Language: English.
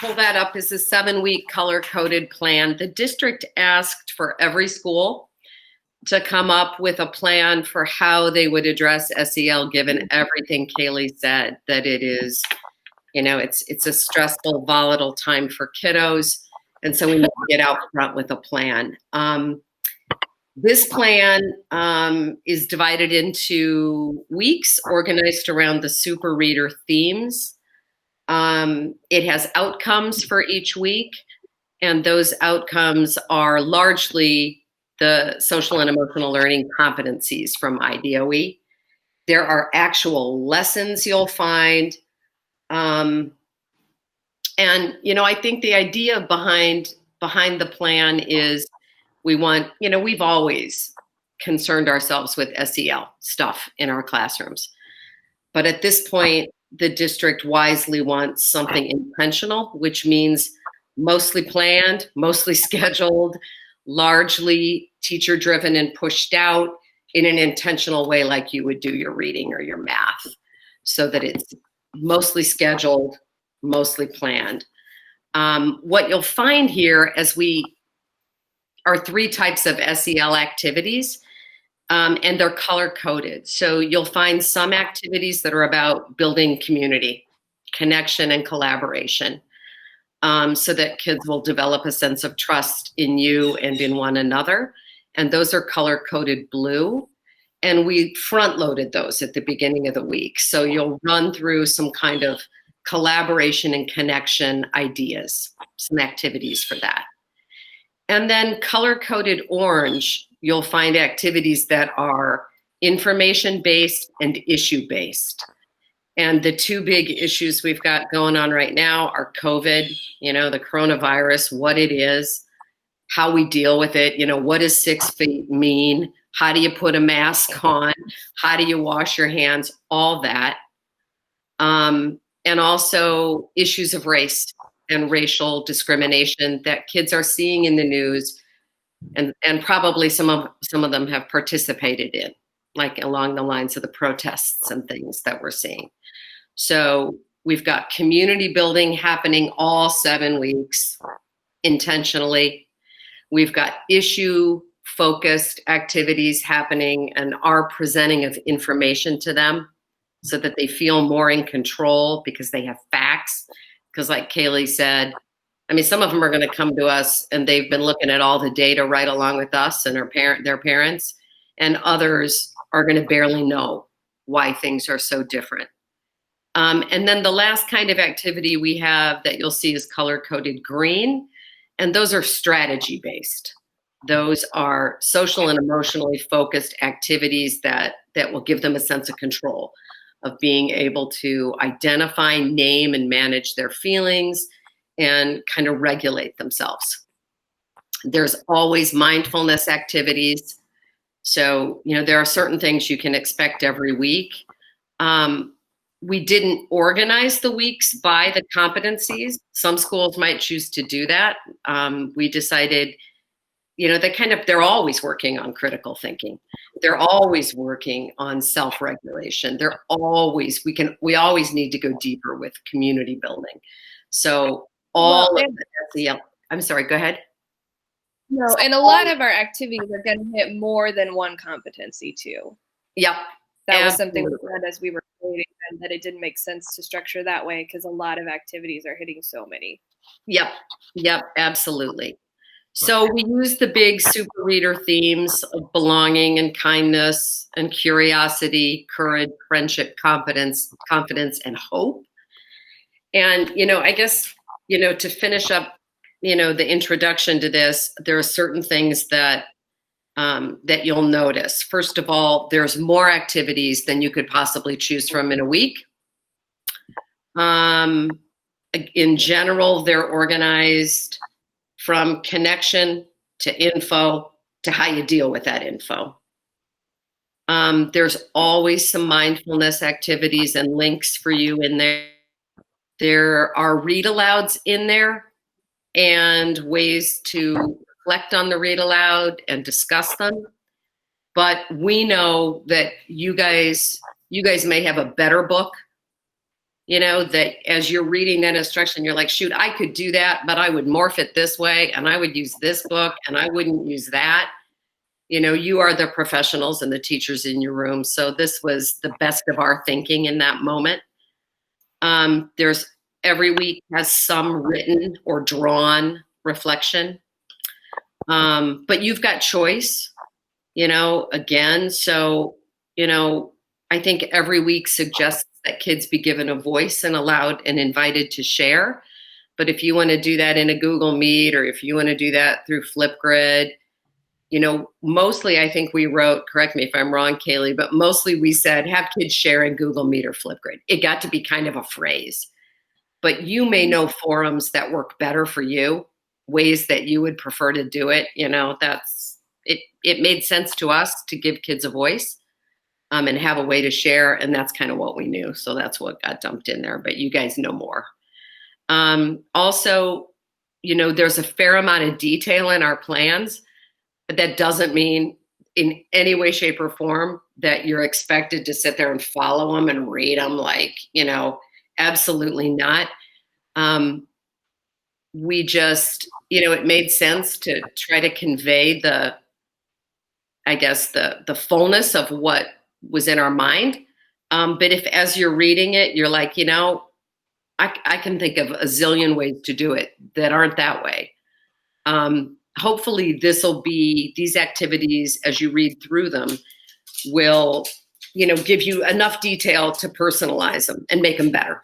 pull that up is a 7-week color-coded plan. The district asked for every school to come up with a plan for how they would address SEL, given everything Kaylee said, that it is, it's a stressful, volatile time for kiddos. And so we need to get out front with a plan. This plan is divided into weeks organized around the super reader themes. It has outcomes for each week, and those outcomes are largely the social and emotional learning competencies from IDOE. There are actual lessons you'll find. And, I think the idea behind the plan is we've always concerned ourselves with SEL stuff in our classrooms. But at this point, the district wisely wants something intentional, which means mostly planned, mostly scheduled, largely teacher-driven and pushed out in an intentional way, like you would do your reading or your math, so that it's mostly scheduled, mostly planned. What you'll find here are 3 types of SEL activities, and they're color-coded. So you'll find some activities that are about building community, connection, and collaboration, so that kids will develop a sense of trust in you and in one another. And those are color-coded blue. And we front-loaded those at the beginning of the week. So you'll run through some kind of collaboration and connection ideas, some activities for that. And then color-coded orange, you'll find activities that are information-based and issue-based. And the 2 big issues we've got going on right now are COVID, the coronavirus, what it is, how we deal with it, what does 6 feet mean? How do you put a mask on? How do you wash your hands? All that. And also issues of race and racial discrimination that kids are seeing in the news, and probably some of them have participated in, like along the lines of the protests and things that we're seeing. So we've got community building happening all 7 weeks intentionally. We've got issue-focused activities happening and our presenting of information to them so that they feel more in control because they have facts. Because like Kaylee said, some of them are going to come to us and they've been looking at all the data right along with us and their parents, and others are going to barely know why things are so different. And then the last kind of activity we have that you'll see is color-coded green, and those are strategy-based. Those are social and emotionally focused activities that will give them a sense of control, of being able to identify, name, and manage their feelings and kind of regulate themselves. There's always mindfulness activities. So, there are certain things you can expect every week. We didn't organize the weeks by the competencies. Some schools might choose to do that. We decided, they're always working on critical thinking. They're always working on self-regulation. We always need to go deeper with community building. So I'm sorry, go ahead. No, and a lot of our activities are going to hit more than one competency too. Yep. That was something we said as we were creating them, that it didn't make sense to structure that way because a lot of activities are hitting so many. Yep, absolutely. So we use the big super reader themes of belonging and kindness and curiosity, courage, friendship, confidence, and hope. And, I guess, to finish up, the introduction to this, there are certain things that you'll notice. First of all, there's more activities than you could possibly choose from in a week. In general, they're organized from connection to info to how you deal with that info. There's always some mindfulness activities and links for you in there. There are read alouds in there and ways to reflect on the read aloud and discuss them. But we know that you guys may have a better book, that as you're reading that instruction, you're like, shoot, I could do that, but I would morph it this way, and I would use this book, and I wouldn't use that. You are the professionals and the teachers in your room. So this was the best of our thinking in that moment. There's every week has some written or drawn reflection. But you've got choice, again. So, I think every week suggests that kids be given a voice and allowed and invited to share. But if you want to do that in a Google Meet, or if you want to do that through Flipgrid, mostly I think we wrote, correct me if I'm wrong, Kaylee, but mostly we said have kids share in Google Meet or Flipgrid. It got to be kind of a phrase. But you may know forums that work better for you, ways that you would prefer to do it. It made sense to us to give kids a voice and have a way to share. And that's kind of what we knew. So that's what got dumped in there. But you guys know more. Also, there's a fair amount of detail in our plans, but that doesn't mean in any way, shape, or form that you're expected to sit there and follow them and read them absolutely not. We just, it made sense to try to convey the fullness of what was in our mind. But if as you're reading it, you're like, I can think of a zillion ways to do it that aren't that way. Hopefully these activities, as you read through them, will, give you enough detail to personalize them and make them better.